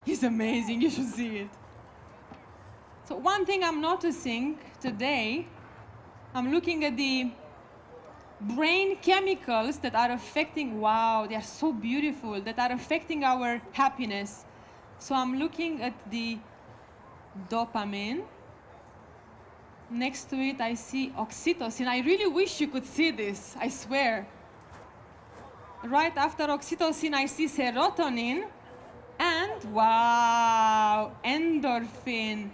It's amazing, you should see it. So one thing I'm noticing today, I'm looking at the brain chemicals that are affecting, wow, they are so beautiful, that are affecting our happiness. So I'm looking at the dopamine. Next to it, I see oxytocin. I really wish you could see this, I swear. Right after oxytocin, I see serotonin. And, wow, endorphin.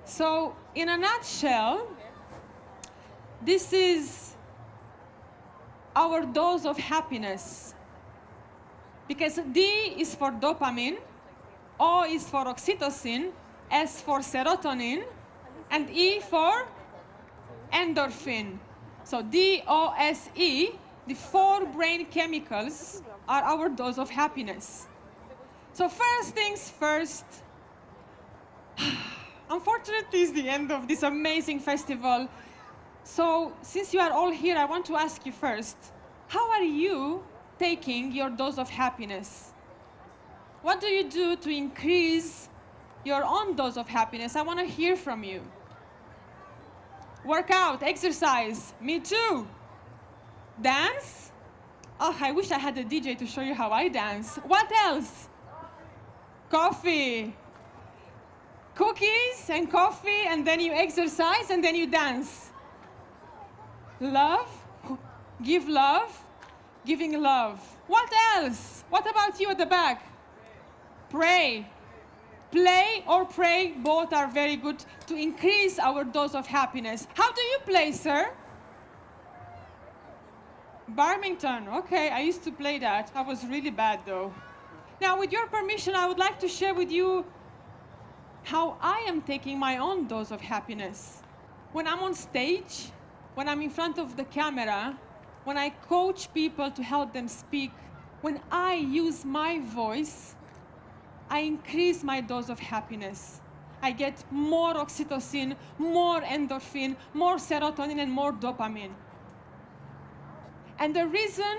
So, in a nutshell, this is our dose of happiness. Because D is for dopamine, O is for oxytocin, S for serotonin, and E for endorphin. So D, O, S, E, the 4 brain chemicals are our dose of happiness. So first things first, unfortunately it's the end of this amazing festival. So since you are all here, I want to ask you first, how are you taking your dose of happiness? What do you do to increase your own dose of happiness? I want to hear from you. Work out, exercise, me too. Dance? Oh, I wish I had a DJ to show you how I dance. What else? Coffee. Cookies and coffee, and then you exercise, and then you dance. Love? Give love? Giving love. What else? What about you at the back? Pray. Play or pray, both are very good to increase our dose of happiness. How do you play, sir? Badminton. Okay, I used to play that. I was really bad, though. Now, with your permission, I would like to share with you how I am taking my own dose of happiness. When I'm on stage, when I'm in front of the camera, when I coach people to help them speak, when I use my voice, I increase my dose of happiness. I get more oxytocin, more endorphin, more serotonin, and more dopamine. And the reason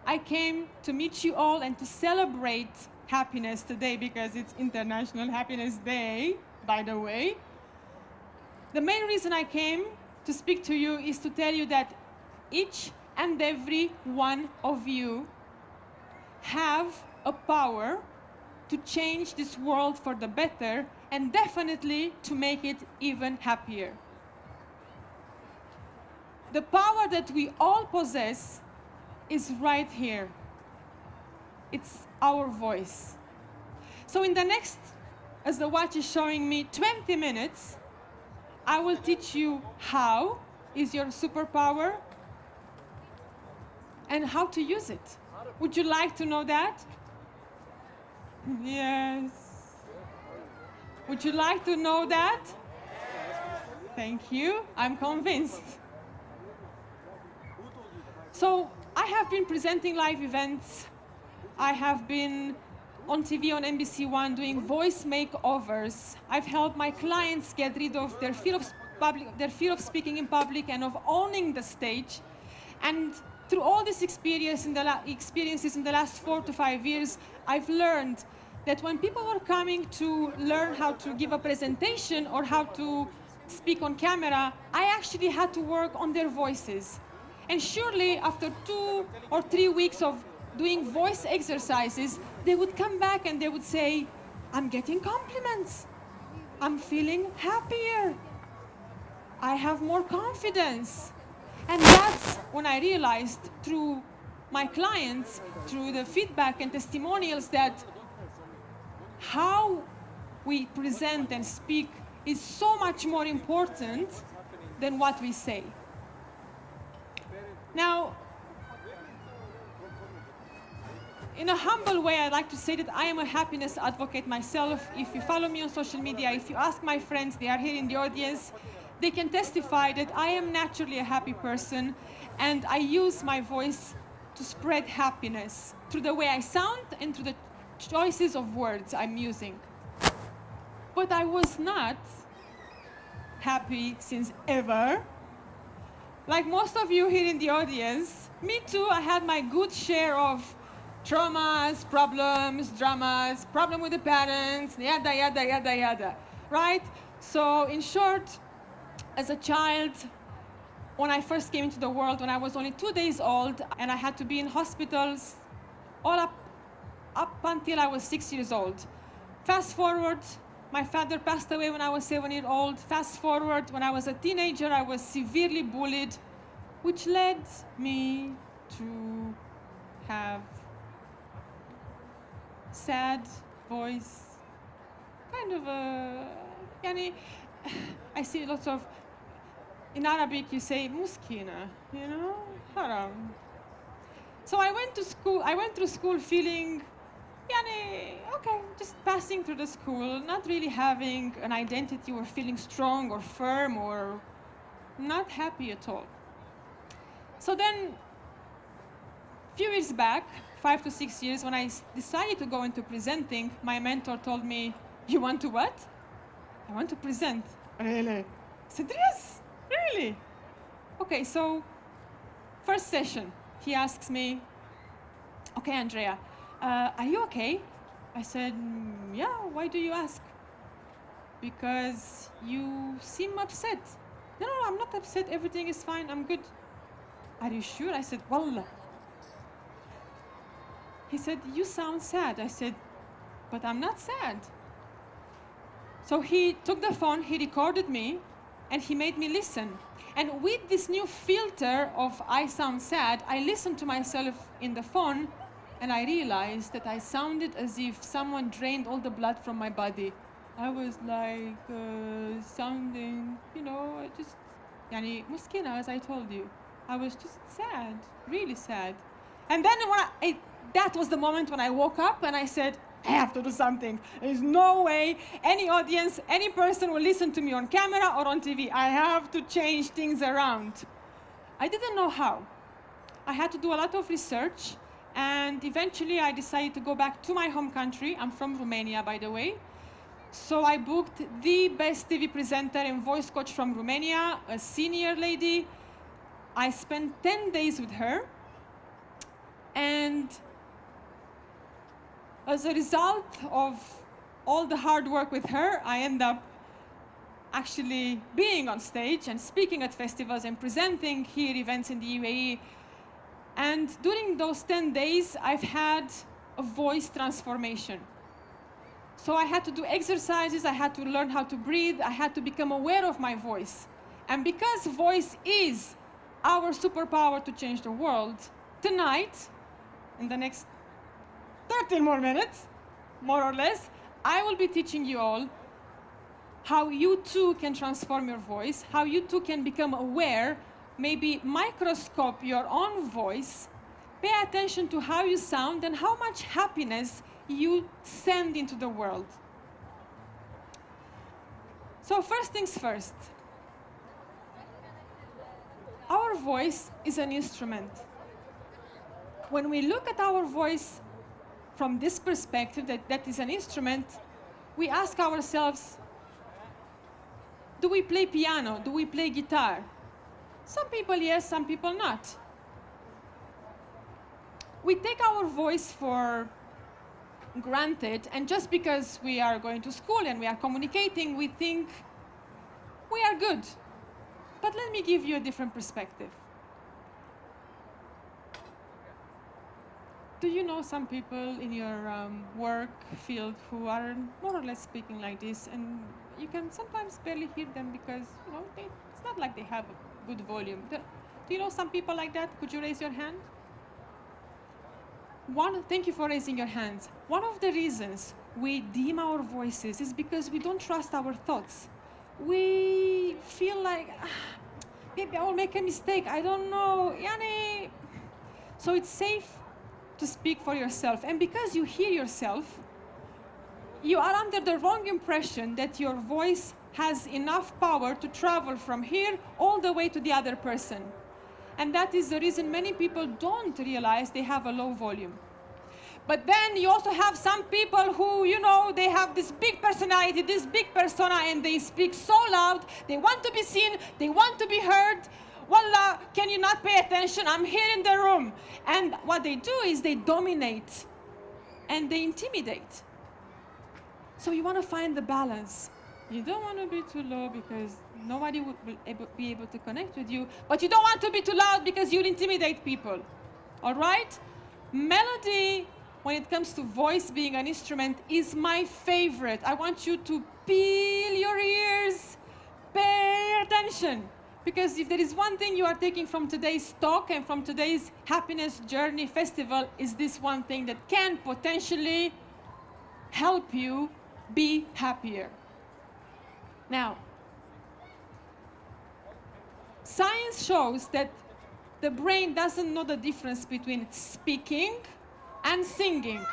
I came to meet you all and to celebrate happiness today, because it's International Happiness Day, by the way, the main reason I came to speak to you is to tell you that each and every one of you have a power to change this world for the better, and definitely to make it even happier. The power that we all possess is right here. It's our voice. So in the next, as the watch is showing me, 20 minutes, I will teach you how is your superpower and how to use it. Would you like to know that? Yes. Would you like to know that? Thank you. I'm convinced. So I have been presenting live events. I have been on TV on NBC One doing voice makeovers. I've helped my clients get rid of their fear of speaking in public and of owning the stage. And through all these experiences in the last 4 to 5 years, I've learned that when people were coming to learn how to give a presentation or how to speak on camera, I actually had to work on their voices. And surely after 2 or 3 weeks of doing voice exercises, they would come back and they would say, I'm getting compliments. I'm feeling happier. I have more confidence. And that's when I realized through my clients, through the feedback and testimonials, that how we present and speak is so much more important than what we say. Now, in a humble way, I'd like to say that I am a happiness advocate myself. If you follow me on social media, if you ask my friends, they are here in the audience, they can testify that I am naturally a happy person, and I use my voice to spread happiness through the way I sound and through the choices of words I'm using. But I was not happy since ever. Like most of you here in the audience, me too, I had my good share of traumas, problems, dramas, problem with the parents, yada, yada, yada, yada, right? So in short, as a child, when I first came into the world, when I was only 2 days old, and I had to be in hospitals all up until I was 6 years old. Fast forward, my father passed away when I was 7 years old. Fast forward, when I was a teenager, I was severely bullied, which led me to have sad voice, kind of a, yani, I see lots of, in Arabic you say muskina, you know, haram. So I went through school feeling, yani, okay, just passing through the school, not really having an identity or feeling strong or firm or not happy at all. So then, a few years back, 5 to 6 years, when I decided to go into presenting, my mentor told me, "You want to what?" "I want to present." "Really?" I said, "Yes, really." Okay, so first session, he asks me, "Okay, Andreea, are you okay?" I said, "Yeah, why do you ask?" "Because you seem upset." No, I'm not upset, everything is fine, I'm good." "Are you sure?" I said, "Wallah." He said, "You sound sad." I said, "But I'm not sad." So he took the phone, he recorded me, and he made me listen. And with this new filter of I sound sad, I listened to myself in the phone, and I realized that I sounded as if someone drained all the blood from my body. I was like sounding, you know, just, yani, muskina, as I told you. I was just sad, really sad. And then that was the moment when I woke up and I said, I have to do something. There's no way any audience, any person will listen to me on camera or on TV. I have to change things around. I didn't know how. I had to do a lot of research, and eventually I decided to go back to my home country. I'm from Romania, by the way. So I booked the best TV presenter and voice coach from Romania, a senior lady. I spent 10 days with her, and as a result of all the hard work with her, I end up actually being on stage and speaking at festivals and presenting here events in the UAE. And during those 10 days, I've had a voice transformation. So I had to do exercises, I had to learn how to breathe, I had to become aware of my voice. And because voice is our superpower to change the world, tonight, in the next 13 more minutes, more or less, I will be teaching you all how you too can transform your voice, how you too can become aware, maybe microscope your own voice, pay attention to how you sound and how much happiness you send into the world. So first things first, our voice is an instrument. When we look at our voice from this perspective, that is an instrument, we ask ourselves, do we play piano? Do we play guitar? Some people yes, some people not. We take our voice for granted, and just because we are going to school and we are communicating, we think we are good. But let me give you a different perspective. Do you know some people in your work field who are more or less speaking like this, and you can sometimes barely hear them because, you know, it's not like they have a good volume. Do you know some people like that? Could you raise your hand? Thank you for raising your hands. One of the reasons we dim our voices is because we don't trust our thoughts. We feel like, maybe I will make a mistake, I don't know, yani. So it's safe to speak for yourself. And because you hear yourself, you are under the wrong impression that your voice has enough power to travel from here all the way to the other person. And that is the reason many people don't realize they have a low volume. But then you also have some people who, you know, they have this big personality, this big persona, and they speak so loud, they want to be seen, they want to be heard. Wallah, can you not pay attention? I'm here in the room. And what they do is they dominate and they intimidate. So you want to find the balance. You don't want to be too low because nobody will be able to connect with you, but you don't want to be too loud because you'll intimidate people. All right? Melody, when it comes to voice being an instrument, is my favorite. I want you to peel your ears, pay attention. Because if there is one thing you are taking from today's talk and from today's Happiness Journey Festival, is this one thing that can potentially help you be happier. Now, science shows that the brain doesn't know the difference between speaking and singing.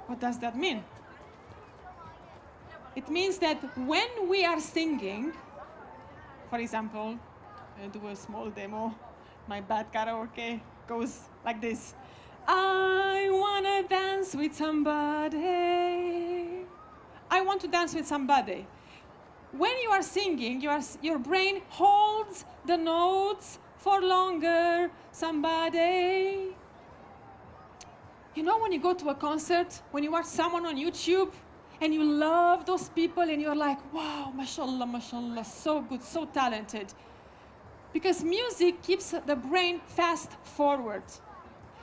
What does that mean? It means that when we are singing, for example, I'll do a small demo. My bad karaoke goes like this. I wanna dance with somebody. I want to dance with somebody. When you are singing, your brain holds the notes for longer. Somebody. You know when you go to a concert, when you watch someone on YouTube, and you love those people, and you're like, wow, mashallah, mashallah, so good, so talented. Because music keeps the brain fast forward.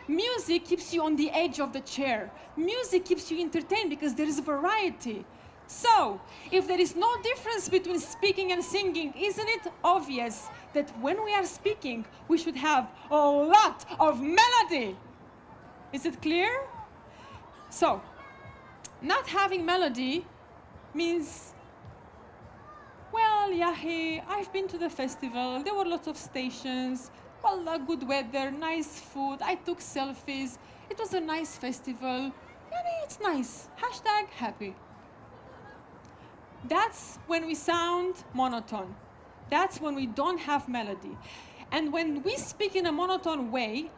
Music keeps you on the edge of the chair. Music keeps you entertained because there is variety. So, if there is no difference between speaking and singing, isn't it obvious that when we are speaking, we should have a lot of melody? Is it clear? So, not having melody means, well, yahi, I've been to the festival, there were lots of stations, wallah, good weather, nice food, I took selfies, it was a nice festival, yahi, it's nice, hashtag happy. That's when we sound monotone. That's when we don't have melody. And when we speak in a monotone way,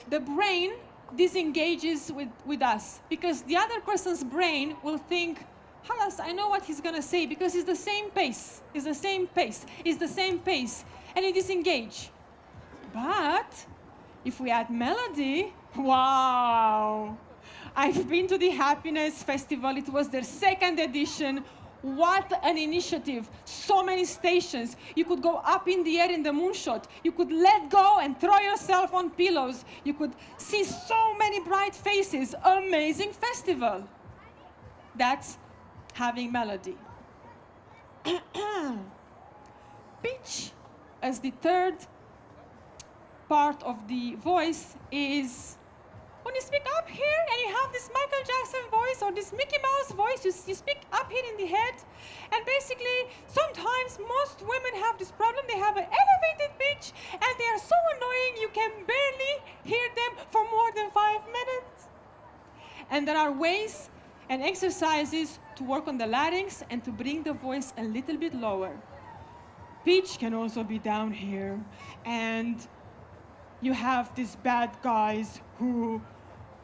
the brain disengages with us because the other person's brain will think, halas, I know what he's gonna say because it's the same pace, it's the same pace, it's the same pace, and it disengage. But if we add melody, wow! I've been to the Happiness Festival, it was their second edition. What an initiative. So many stations. You could go up in the air in the moonshot. You could let go and throw yourself on pillows. You could see so many bright faces. Amazing festival. That's having melody. Pitch, as the third part of the voice, is when you speak up here and you have this Michael Jackson voice or this Mickey Mouse voice, you speak up here in the head. And basically, sometimes most women have this problem. They have an elevated pitch and they are so annoying you can barely hear them for more than 5 minutes. And there are ways and exercises to work on the larynx and to bring the voice a little bit lower. Pitch can also be down here. And you have these bad guys who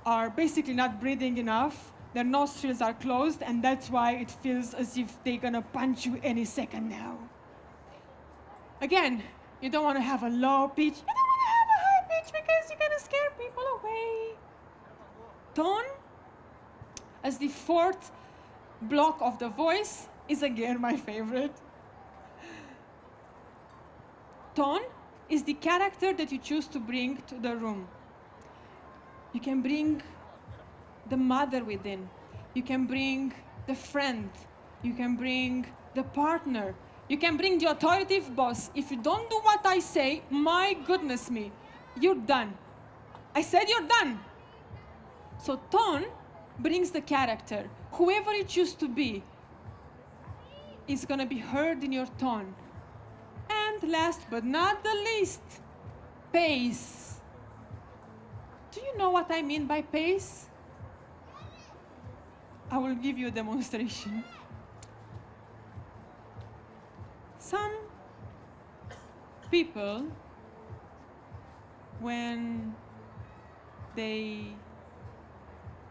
are basically not breathing enough. Their nostrils are closed, and that's why it feels as if they're gonna punch you any second now. Again, you don't want to have a low pitch. You don't want to have a high pitch because you're gonna scare people away. Tone, as the fourth block of the voice, is again my favorite. Tone is the character that you choose to bring to the room. You can bring the mother within. You can bring the friend. You can bring the partner. You can bring the authoritative boss. If you don't do what I say, my goodness me, you're done. I said you're done. So tone brings the character. Whoever you choose to be is going to be heard in your tone. And last but not the least, pace. Do you know what I mean by pace? I will give you a demonstration. Some people, when they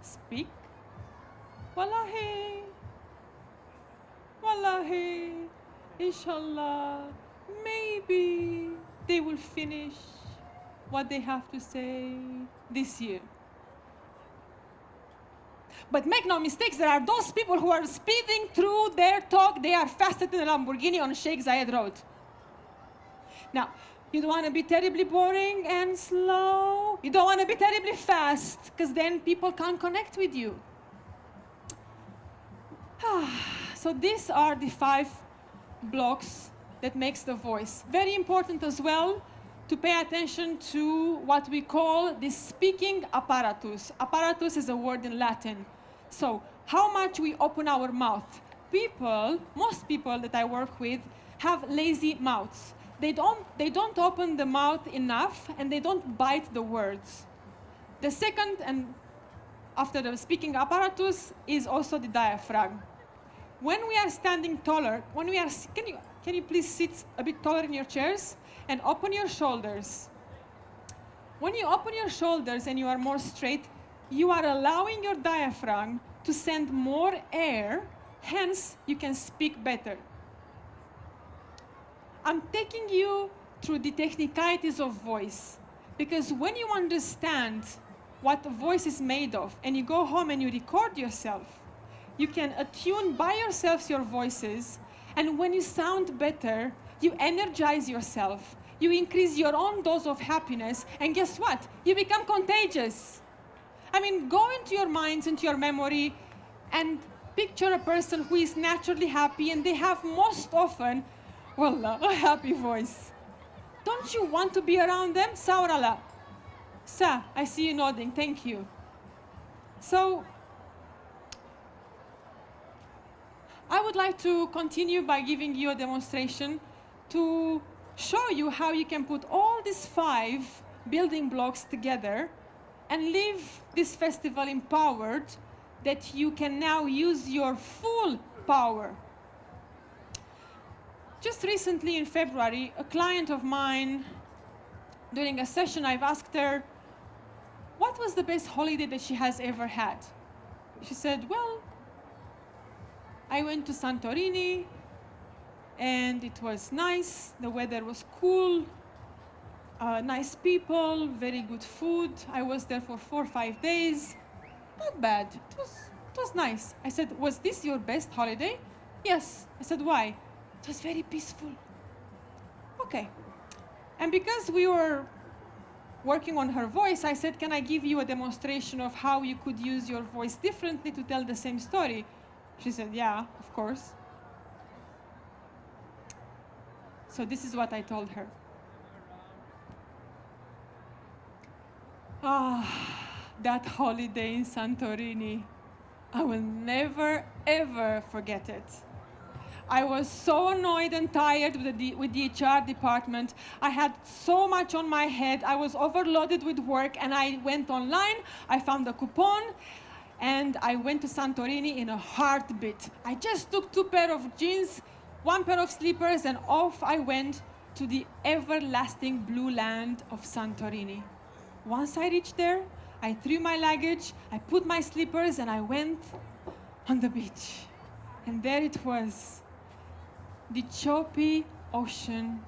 speak, wallahi, inshallah, maybe maybe they will finish what they have to say this year. But make no mistakes, there are those people who are speeding through their talk. They are faster than a Lamborghini on Sheikh Zayed Road. Now, you don't want to be terribly boring and slow. You don't want to be terribly fast, because then people can't connect with you. So these are the 5 blocks that makes the voice. Very important as well to pay attention to what we call the speaking apparatus. Apparatus is a word in Latin. So how much we open our mouth. Most people that I work with have lazy mouths. They don't open the mouth enough, and they don't bite the words. The second, and after the speaking apparatus, is also the diaphragm. When we are standing taller, can you please sit a bit taller in your chairs and open your shoulders? When you open your shoulders and you are more straight, you are allowing your diaphragm to send more air, hence you can speak better. I'm taking you through the technicalities of voice, because when you understand what a voice is made of and you go home and you record yourself, you can attune by yourselves your voices, and when you sound better, you energize yourself, you increase your own dose of happiness, and guess what? You become contagious. I mean, go into your minds, into your memory, and picture a person who is naturally happy, and they have most often, wallah, a happy voice. Don't you want to be around them? Saurala. Sa, I see you nodding, thank you. So, I would like to continue by giving you a demonstration to show you how you can put all these 5 building blocks together and leave this festival empowered, that you can now use your full power. Just recently in February, a client of mine, during a session, I've asked her, what was the best holiday that she has ever had? She said, well, I went to Santorini, and it was nice. The weather was cool, nice people, very good food. I was there for 4 or 5 days. Not bad. It was nice. I said, was this your best holiday? Yes. I said, why? It was very peaceful. Okay. And because we were working on her voice, I said, can I give you a demonstration of how you could use your voice differently to tell the same story? She said, yeah, of course. So this is what I told her. That holiday in Santorini, I will never, ever forget it. I was so annoyed and tired with the HR department. I had so much on my head. I was overloaded with work, and I went online. I found a coupon, and I went to Santorini in a heartbeat. I just took 2 pairs of jeans, 1 pair of slippers, and off I went to the everlasting blue land of Santorini. Once I reached there, I threw my luggage, I put my slippers, and I went on the beach. And there it was, the choppy ocean,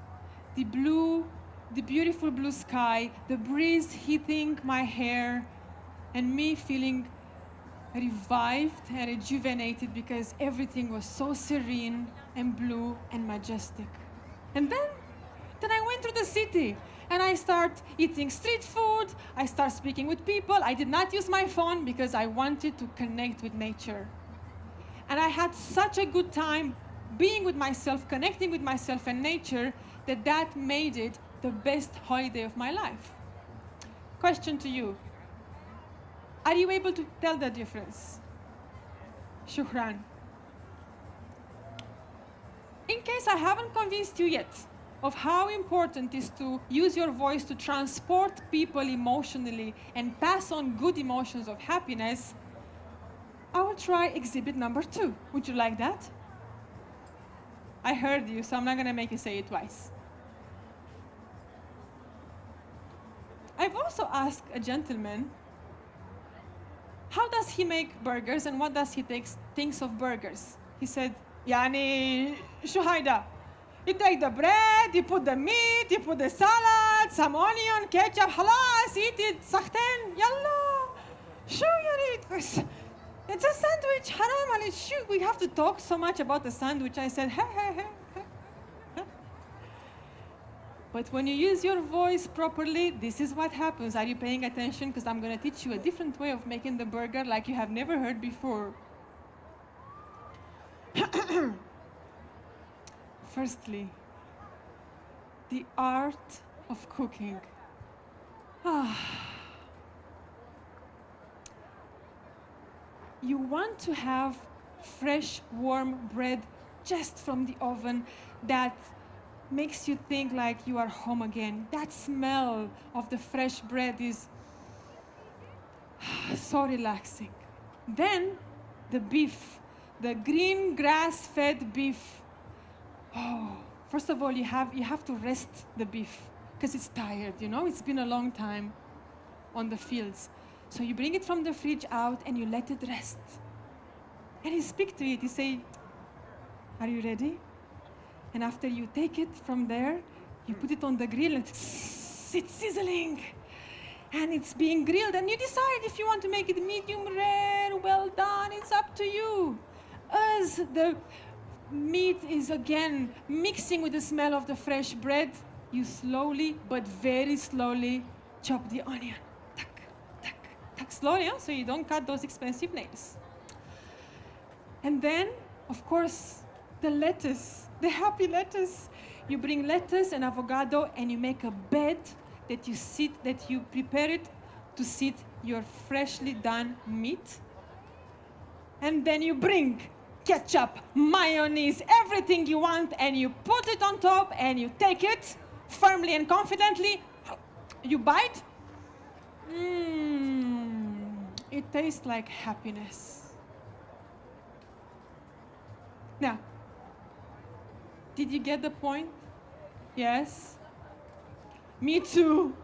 the beautiful blue sky, the breeze hitting my hair, and me feeling revived and rejuvenated because everything was so serene and blue and majestic. And then I went through the city, and I start eating street food, I start speaking with people. I did not use my phone because I wanted to connect with nature. And I had such a good time being with myself, connecting with myself and nature, that made it the best holiday of my life. Question to you. Are you able to tell the difference? Shukran. In case I haven't convinced you yet of how important it is to use your voice to transport people emotionally and pass on good emotions of happiness, I will try exhibit number 2. Would you like that? I heard you, so I'm not going to make you say it twice. I've also asked a gentleman, how does he make burgers and what does he thinks of burgers? He said, Yani, شو هيدا? You take the bread, you put the meat, you put the salad, some onion, ketchup, halas, eat it, sakhten, yalla. Shoo, yarit. It's a sandwich, haram alayk, shoo. We have to talk so much about the sandwich. I said, hey, hey, hey, hey. But when you use your voice properly, this is what happens. Are you paying attention? Because I'm going to teach you a different way of making the burger like you have never heard before. Firstly, the art of cooking. You want to have fresh, warm bread just from the oven that makes you think like you are home again. That smell of the fresh bread is so relaxing. Then the beef, the green grass-fed beef. Oh, first of all, you have to rest the beef because it's tired, you know? It's been a long time on the fields. So you bring it from the fridge out and you let it rest. And you speak to it, you say, are you ready? And after you take it from there, you put it on the grill and it's sizzling. And it's being grilled and you decide if you want to make it medium rare, well done, it's up to you. As the meat is again mixing with the smell of the fresh bread, you slowly but very slowly chop the onion. Tuck, tuck, tuck, slowly, so you don't cut those expensive nails. And then, of course, the lettuce, the happy lettuce. You bring lettuce and avocado and you make a bed that you prepare it to sit your freshly done meat. And then you bring ketchup, mayonnaise, everything you want, and you put it on top, and you take it firmly and confidently. You bite. It tastes like happiness. Now, did you get the point? Yes? Me too.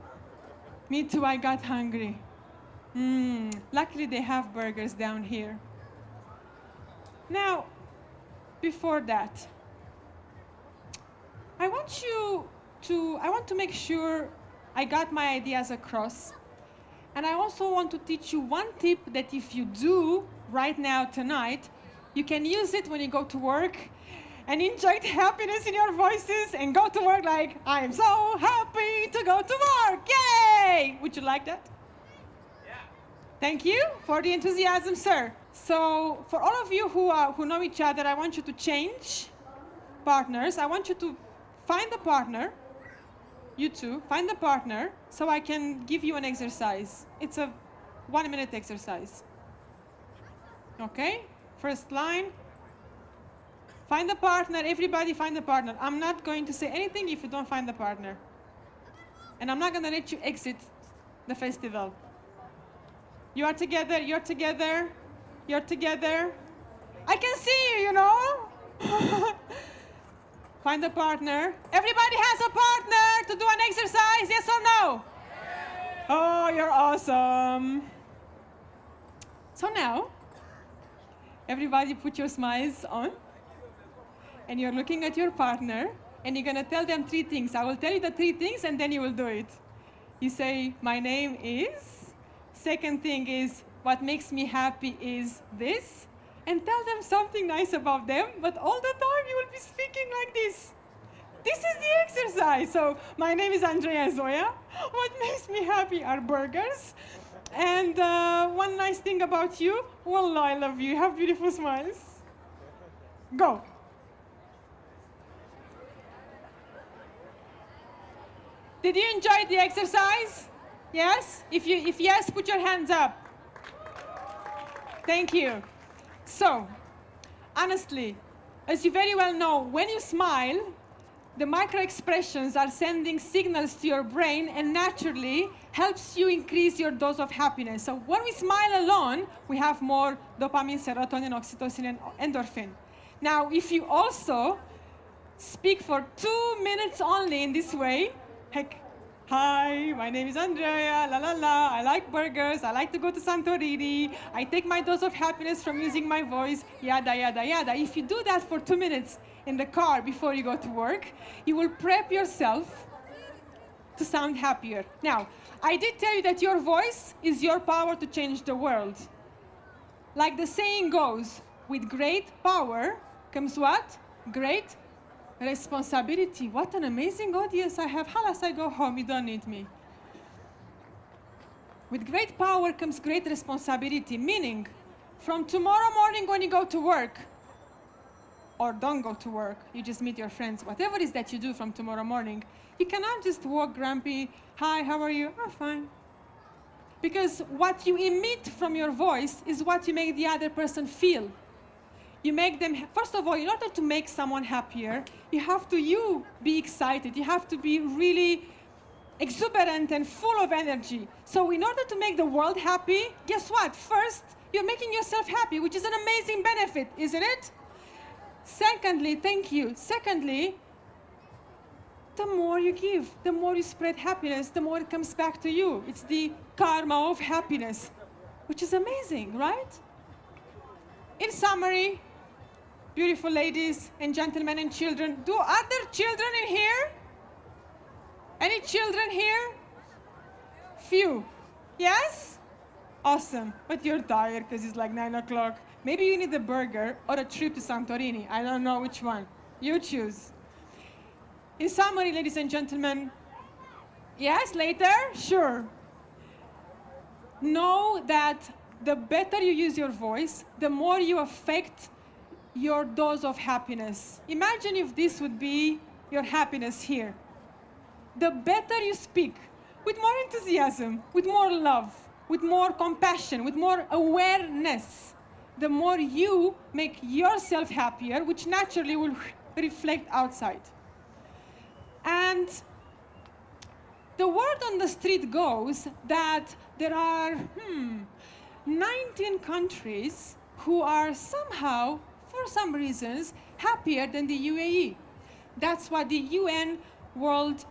Me too, I got hungry. Luckily, they have burgers down here. Now, before that, I want to make sure I got my ideas across. And I also want to teach you one tip that if you do right now, tonight, you can use it when you go to work and inject happiness in your voices and go to work like, I am so happy to go to work, yay! Would you like that? Yeah. Thank you for the enthusiasm, sir. So for all of you who know each other, I want you to change partners. I want you to find a partner. You two, find a partner so I can give you an exercise. It's a 1-minute exercise. Okay? First line. Find a partner. Everybody find a partner. I'm not going to say anything if you don't find a partner. And I'm not going to let you exit the festival. You are together. You're together. You're together. I can see you, you know. Find a partner. Everybody has a partner to do an exercise, yes or no? Yes. Oh, you're awesome. So now, everybody put your smiles on. And you're looking at your partner, and you're going to tell them 3 things. I will tell you the 3 things, and then you will do it. You say, my name is. Second thing is, what makes me happy is this. And tell them something nice about them, but all the time you will be speaking like this. This is the exercise. So, my name is Andreea Zoia. What makes me happy are burgers. And one nice thing about you, wallah, I love you. You have beautiful smiles. Go. Did you enjoy the exercise? Yes? If yes, put your hands up. Thank you. So, honestly, as you very well know, when you smile, the micro expressions are sending signals to your brain and naturally helps you increase your dose of happiness. So when we smile alone, we have more dopamine, serotonin, oxytocin, and endorphin. Now, if you also speak for 2 minutes only in this way, heck, hi, my name is Andreea, la la la, I like burgers, I like to go to Santorini, I take my dose of happiness from using my voice, yada, yada, yada. If you do that for 2 minutes, in the car before you go to work, you will prep yourself to sound happier. Now, I did tell you that your voice is your power to change the world. Like the saying goes, with great power comes what? Great responsibility. What an amazing audience I have. Halas, I go home, you don't need me. With great power comes great responsibility, meaning from tomorrow morning when you go to work, or don't go to work, you just meet your friends, whatever it is that you do from tomorrow morning, you cannot just walk grumpy, hi, how are you? Oh, fine. Because what you emit from your voice is what you make the other person feel. You make them, first of all, in order to make someone happier, you have to be excited. You have to be really exuberant and full of energy. So in order to make the world happy, guess what? First, you're making yourself happy, which is an amazing benefit, isn't it? Secondly, thank you. Secondly, the more you give, the more you spread happiness, the more it comes back to you. It's the karma of happiness, which is amazing, right? In summary, beautiful ladies and gentlemen and children, are there children in here? Any children here? Few. Yes? Awesome. But you're tired because it's like 9 o'clock. Maybe you need a burger or a trip to Santorini. I don't know which one. You choose. In summary, ladies and gentlemen, yes, later? Sure. Know that the better you use your voice, the more you affect your dose of happiness. Imagine if this would be your happiness here. The better you speak, with more enthusiasm, with more love, with more compassion, with more awareness, the more you make yourself happier, which naturally will reflect outside. And the word on the street goes that there are 19 countries who are somehow, for some reasons, happier than the UAE. That's what the UN World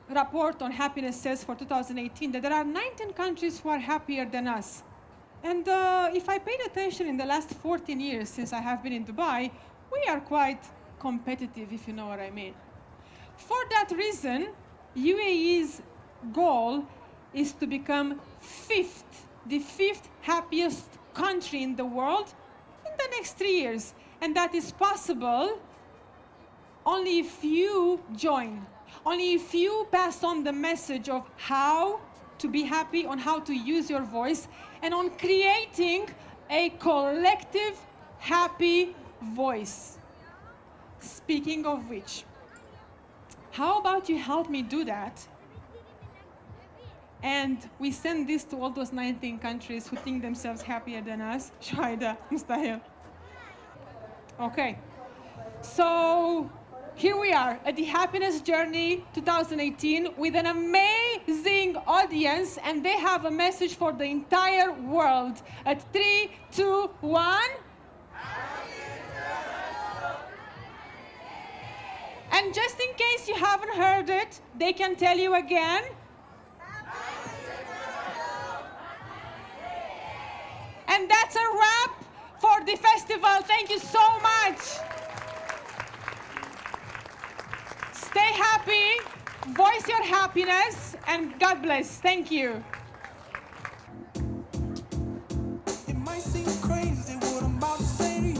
Report on Happiness says for 2018, that there are 19 countries who are happier than us. And if I paid attention in the last 14 years since I have been in Dubai, we are quite competitive, if you know what I mean. For that reason, UAE's goal is to become the fifth happiest country in the world in the next 3 years. And that is possible only if you join, only if you pass on the message of how to be happy, on how to use your voice, and on creating a collective happy voice. Speaking of which, how about you help me do that? And we send this to all those 19 countries who think themselves happier than us. Shahida, mustahil. Okay. So here we are at the Happiness Journey 2018 with an amazing audience, and they have a message for the entire world. At 3, 2, 1. And just in case you haven't heard it, they can tell you again. And that's a wrap for the festival. Thank you so much. Stay happy, voice your happiness, and God bless. Thank you.